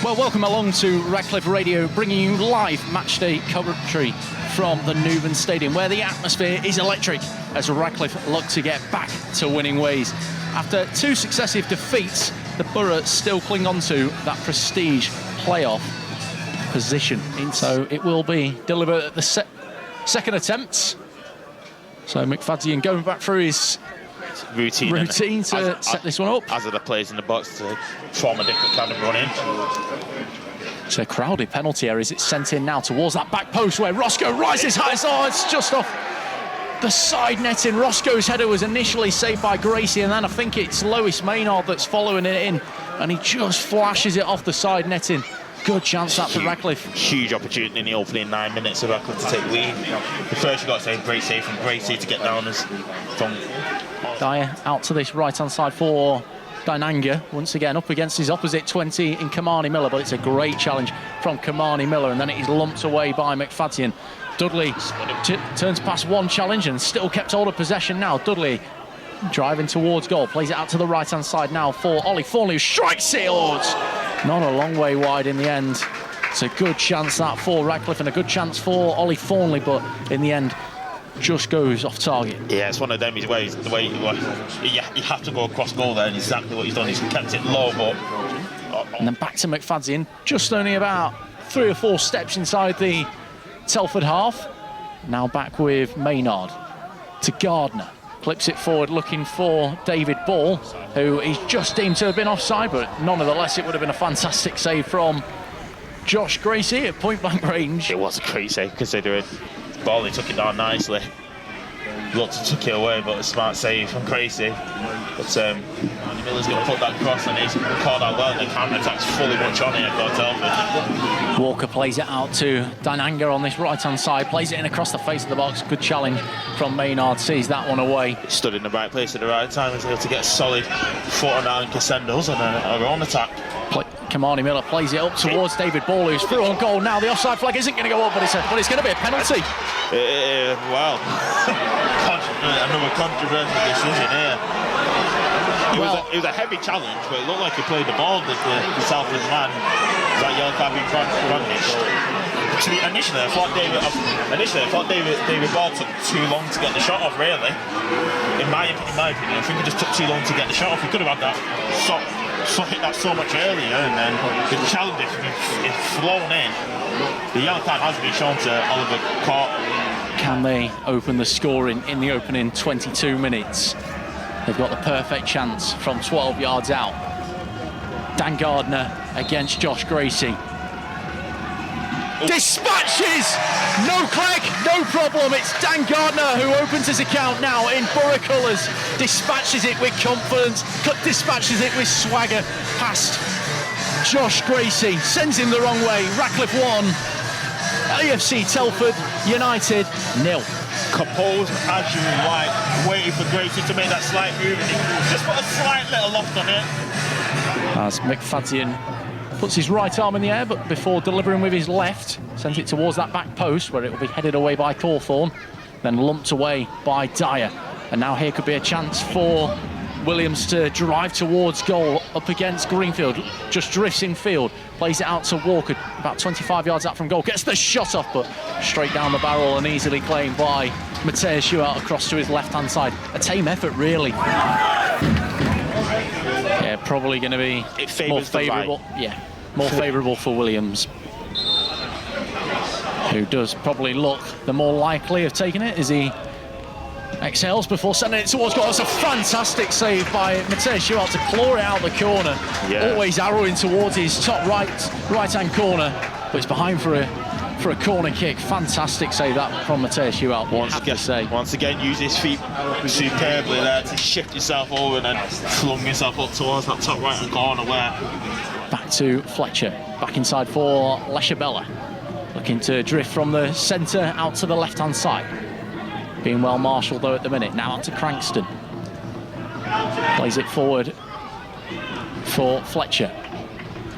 Well, welcome along to Radcliffe Radio, bringing you live matchday commentary from the Neuven Stadium, where the atmosphere is electric as Radcliffe look to get back to winning ways. After two successive defeats, the Borough still cling on to that prestige playoff position. So it will be delivered at the second attempt. So McFadzean going back through his routine to set this one up. As are the players in the box to form a different kind of run-in. It's a crowded penalty area as it's sent in now towards that back post where Roscoe rises high. Oh, it's just off the side netting. Roscoe's header was initially saved by Gracie, and then I think it's Lewis Maynard that's following it in, and he just flashes it off the side netting. Good chance that for Radcliffe. Huge opportunity in the opening 9 minutes of Radcliffe to take the lead. The first you got to say, great save from Gracie to get down as from Dyer out to this right-hand side for Dynanga, once again up against his opposite 20 in Kamani Miller, but it's a great challenge from Kamani Miller, and then it is lumped away by McFadzean. Dudley turns past one challenge and still kept hold of possession now. Dudley driving towards goal, plays it out to the right-hand side now for Ollie Thornley, who strikes it. Not a long way wide in the end. It's a good chance that for Radcliffe and a good chance for Ollie Thornley, but in the end just goes off target. Yeah, it's one of them ways, the way you have to go across goal there, and exactly what he's done. He's kept it low, but and then back to McFadzean, just only about 3 or 4 steps inside the Telford half. Now back with Maynard to Gardner, clips it forward looking for David Ball, who he's just deemed to have been offside, but nonetheless it would have been a fantastic save from Josh Gracie at point blank range. It was a great save considering Ball took it down nicely. Looked to tuck it away, but a smart save from Gracie. But Miller's going to put that cross, and he's caught that well, and the counter-attack's fully much on here for Telford. Walker plays it out to Dynanga on this right-hand side, plays it in across the face of the box. Good challenge from Maynard, sees that one away. Stood in the right place at the right time, and was able to get a solid foot on Alan Cassendos and our own attack. Kamani Miller plays it up towards David Ball, who's through on goal. Now the offside flag isn't going to go up, but it's going to be a penalty. Well, another controversial decision here. It was a heavy challenge, but it looked like he played the ball with the Telford man. That yellow card being brandished. Initially, I thought David Ball took too long to get the shot off. Really, in my opinion, I think he just took too long to get the shot off. He could have had that hit that so much earlier, and then the challenge is flown in. The yellow card has been shown to Oliver Court. Can they open the scoring in the opening 22 minutes? They've got the perfect chance from 12 yards out. Dan Gardner against Josh Gracie. Dispatches! No Clegg, no problem. It's Dan Gardner who opens his account now in Borough colours. Dispatches it with confidence, dispatches it with swagger past Josh Gracie. Sends him the wrong way. Radcliffe 1, AFC Telford United 0. Composed as you like, waiting for Gracie to make that slight move. Just put a slight little loft on it. As McFadzean puts his right arm in the air, but before delivering with his left, sends it towards that back post where it will be headed away by Cawthorne, then lumped away by Dyer. And now here could be a chance for Williams to drive towards goal up against Greenfield. Just drifts in field, plays it out to Walker, about 25 yards out from goal, gets the shot off, but straight down the barrel and easily claimed by Mateus Schuart across to his left-hand side. A tame effort, really. Yeah, probably going to be more favourable. Yeah, more favourable for Williams, who does probably look the more likely of taking it as he exhales before sending it towards goal. It's a fantastic save by Mateus Schuart to claw it out the corner. Yeah. Always arrowing towards his top right-hand corner, but it's behind for a corner kick. Fantastic save that from Mateus Schuart. Once again, use his feet superbly there to shift yourself over and then flung yourself up towards that top right-hand corner where. Back to Fletcher, back inside for Leshabella. Looking to drift from the centre out to the left-hand side. Being well marshalled though at the minute. Now out to Crankston. Plays it forward for Fletcher.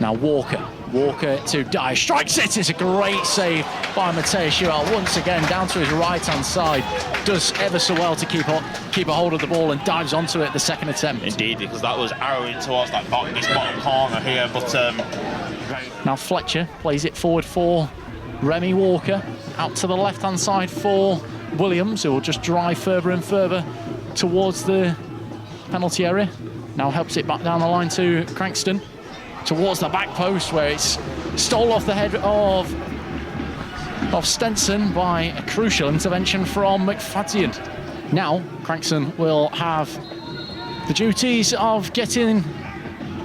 Now Walker Walker to Dyer, strikes it. It's a great save by Mateus Juel. Once again, down to his right-hand side. Does ever so well to keep a hold of the ball and dives onto it the second attempt. Indeed, because that was arrowing towards that bottom corner here. But now Fletcher plays it forward for Remy Walker. Out to the left-hand side for Williams, who will just drive further and further towards the penalty area. Now helps it back down the line to Crankston, towards the back post, where it's stole off the head of Stenson by a crucial intervention from McFadzean. Now Crankston will have the duties of getting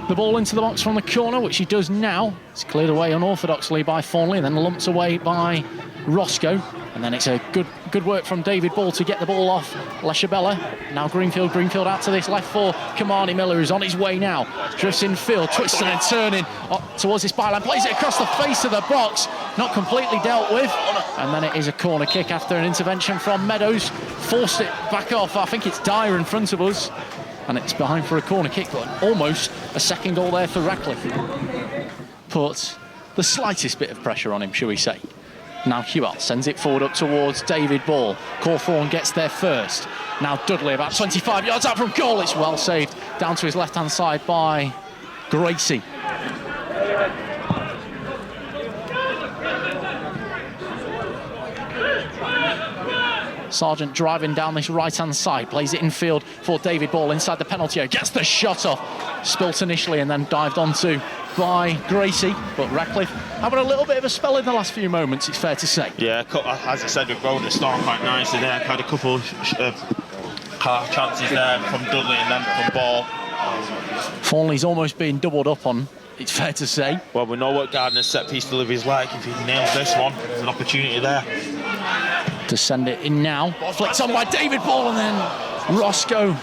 the ball into the box from the corner, which he does now. It's cleared away unorthodoxly by Thornley and then lumped away by Roscoe. And then it's a good work from David Ball to get the ball off Lashabella. Now Greenfield out to this left for Kamani Miller, who's on his way now. Drifts in field, twisting and turning towards this byline, plays it across the face of the box. Not completely dealt with. And then it is a corner kick after an intervention from Meadows. Forced it back off. I think it's Dyer in front of us. And it's behind for a corner kick, but almost a second goal there for Radcliffe. Put the slightest bit of pressure on him, shall we say. Now Hewell sends it forward up towards David Ball. Cawthorne gets there first. Now Dudley about 25 yards out from goal. It's well saved down to his left-hand side by Gracie. Sargent driving down this right-hand side, plays it in field for David Ball inside the penalty area, gets the shot off, spilt initially and then dived onto by Gracie, but Radcliffe having a little bit of a spell in the last few moments, it's fair to say. Yeah, as I said, we've rolled the storm quite nicely there. Had a couple half chances there from Dudley and then from Ball. Thornley's almost been doubled up on, it's fair to say. Well, we know what Gardner's set-piece delivery is like. If he nails this one, there's an opportunity there. To send it in now, flicked on by David Ball, and then Roscoe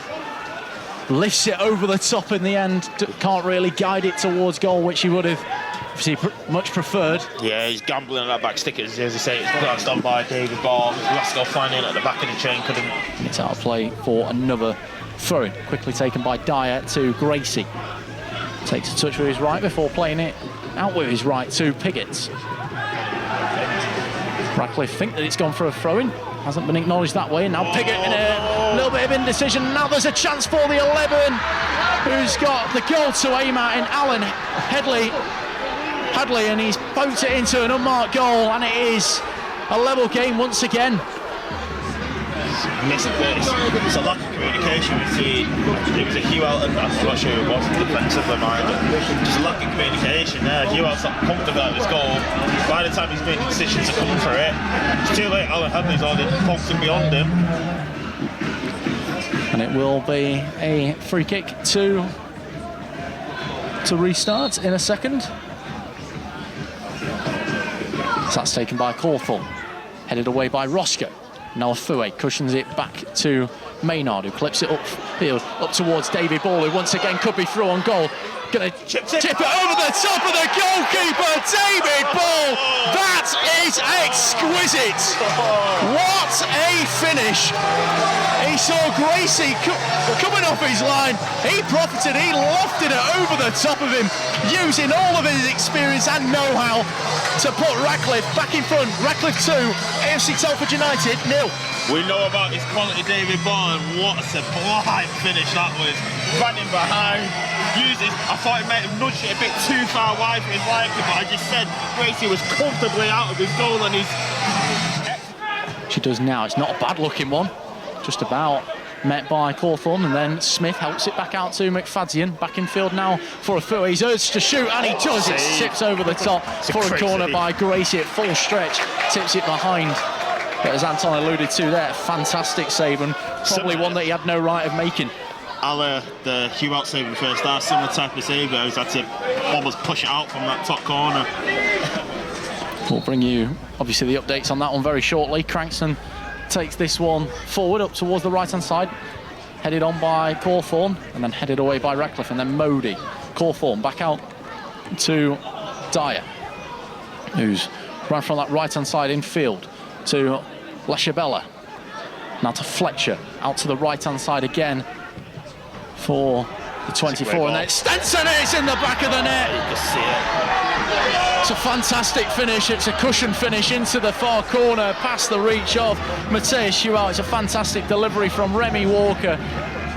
lifts it over the top in the end. Can't really guide it towards goal, which he would have obviously much preferred. Yeah, he's gambling on that back stick, as you say. It's glanced on by David Ball. Roscoe finding at the back of the chain, couldn't. It's out of play for another throw-in, quickly taken by Dyer to Gracie. Takes a touch with his right before playing it out with his right to Piggott. Radcliffe think that it's gone for a throw-in. Hasn't been acknowledged that way. Now Piggott in a little bit of indecision. Now there's a chance for the 11, who's got the goal to aim at in Alan Hadley, and he's poked it into an unmarked goal, and it is a level game once again. It's a lack of communication between, it was a Hewell, and I'm not sure who it was defensively minded. Just a lack of communication there. Hewell's not comfortable at his goal. By the time he's made the decision to come for it, it's too late. Alan Hadley's already poked him beyond him. And it will be a free kick to restart in a second. So that's taken by Cawthorne, headed away by Roscoe. Now Fouet cushions it back to Maynard, who clips it upfield, up towards David Ball, who once again could be through on goal. Gonna chip it over the top of the goalkeeper, David Ball. That is exquisite. What a finish. He saw Gracie coming off his line. He profited, he lofted it over the top of him, using all of his experience and know-how to put Radcliffe back in front. Radcliffe 2, AFC Telford United 0. We know about his quality, David Ball, and what a sublime finish that was. Running behind, uses. I thought he might have nudged it a bit too far wide for his liking, but I just said Gracie was comfortably out of his goal, and he's. She does now. It's not a bad-looking one. Just about met by Cawthorne, and then Smith helps it back out to McFadzean. Back in field now for a foot. He's urged to shoot, and he does. It tips over the top for a corner by Gracie at full stretch. Tips it behind. But as Anton alluded to there, fantastic save, and probably one that he had no right of making. The Hewell save in the first half, similar type of save, he's had to almost push it out from that top corner. We'll bring you, obviously, the updates on that one very shortly. Crankston takes this one forward up towards the right-hand side, headed on by Cawthorne, and then headed away by Radcliffe, and then Modi. Cawthorne back out to Dyer, who's ran from that right-hand side in field to Lashabella. Now to Fletcher, out to the right-hand side again for the 24, and then Stenson is in the back of the net. You can see it. It's a fantastic finish. It's a cushion finish into the far corner, past the reach of Matthias Schualt. It's a fantastic delivery from Remy Walker,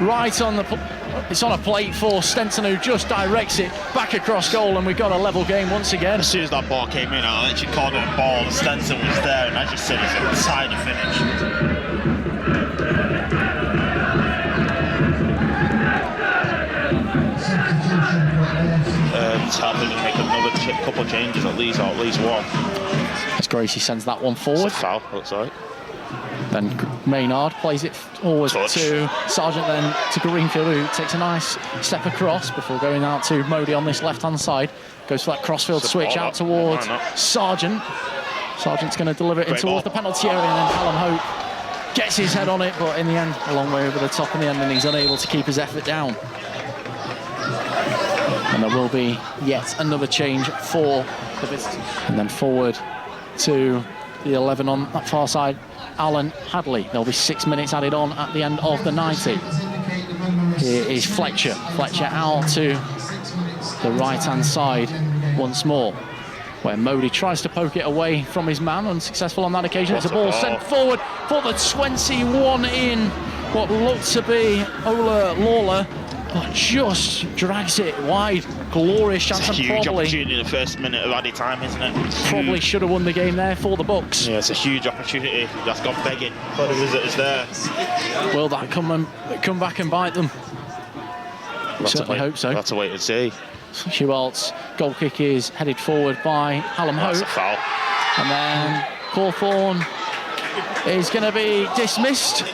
right on the. It's on a plate for Stenson, who just directs it back across goal, and we've got a level game once again. As soon as that ball came in, I literally called it a ball. Stenson was there, and as you said, it's a tidy finish. Telford going to make another couple of changes at least, or at least one. As Gracie sends that one forward. It's a foul, looks like. Then Maynard plays it forward to Sargent, then to Greenfield, who takes a nice step across before going out to Modi on this left-hand side. Goes for that crossfield switch out towards Sargent. Sargent's going to deliver it in towards the penalty area, and then Callum Hope gets his head on it, but in the end, a long way over the top in the end, and he's unable to keep his effort down. And there will be yet another change for the visitors. And then forward to the 11 on that far side, Alan Hadley. There'll be 6 minutes added on at the end of the 90. Here is Fletcher. Fletcher out to the right-hand side once more, where Modi tries to poke it away from his man, unsuccessful on that occasion. It's a ball sent forward for the 21 in what looked to be Ola Lawler, but just drags it wide. Glorious chance, it's a huge opportunity in the first minute of added time, isn't it? Probably should have won the game there for the Bucks. Yeah, it's a huge opportunity. That's gone begging for the visitors there. Will that come back and bite them? Certainly hope so. That's a wait and see. Schualt's goal kick is headed forward by Callum Hope. That's a foul. And then Cawthorne is going to be dismissed.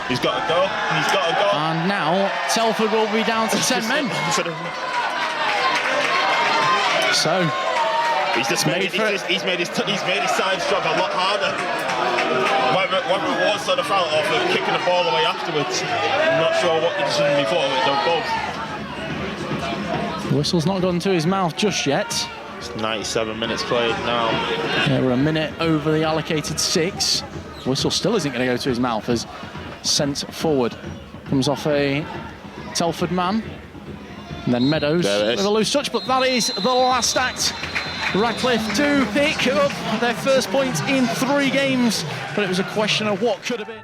He's got to go. He's got to go. And now Telford will be down to 10 men. So he's just made his side's job a lot harder. Whether it was on the foul or for kicking the ball away afterwards, I'm not sure what the decision before. They're both. The whistle's not gone to his mouth just yet. It's 97 minutes played now. Yeah, we're a minute over the allocated 6. Whistle still isn't going to go to his mouth as sent forward. Comes off a Telford man. And then Meadows with a loose touch, but that is the last act. Radcliffe do pick up their first point in 3 games, but it was a question of what could have been.